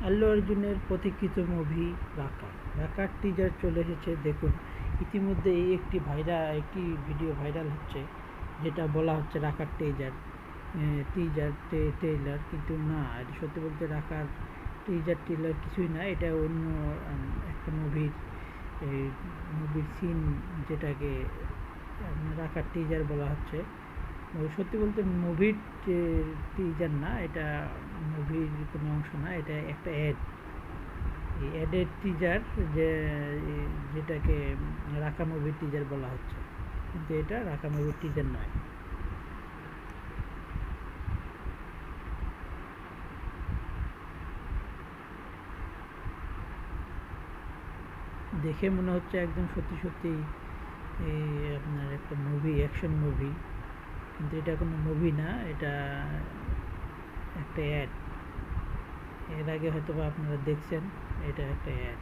আল্লু অর্জুনের প্রতীক্ষিত মুভি রাকা। রাকার টিজার চলে এসেছে, দেখুন। ইতিমধ্যে একটি ভিডিও ভাইরাল হচ্ছে, যেটা বলা হচ্ছে রাকার ট্রেইলার, কিন্তু না, এটা সত্যি বলতে রাকার ট্রেইলার কিছুই না। এটা অন্য একটা মুভির সিন, যেটাকে রাকার টিজার বলা হচ্ছে। সত্যি বলতে মুভির টিজার না, এটা মুভির কোনো অংশ না, এটা একটা অ্যাডের টিজার, যেটাকে রাকা মুভির টিজার বলা হচ্ছে, কিন্তু এটা রাকা মুভির টিজার নয়। দেখে মনে হচ্ছে একদম সত্যি আপনার একটা অ্যাকশন মুভি, কিন্তু এটা কোনো মুভি না, এটা একটা অ্যাড। এর আগে হয়তো বা আপনারা দেখছেন, এটা একটা অ্যাড।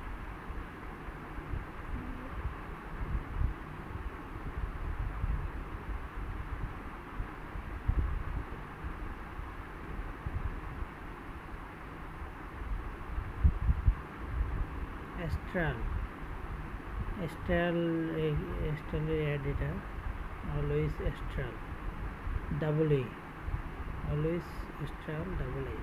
অ্যাস্ট্রালের অ্যাড এটা। Always Astral, double A, always Astral, double A.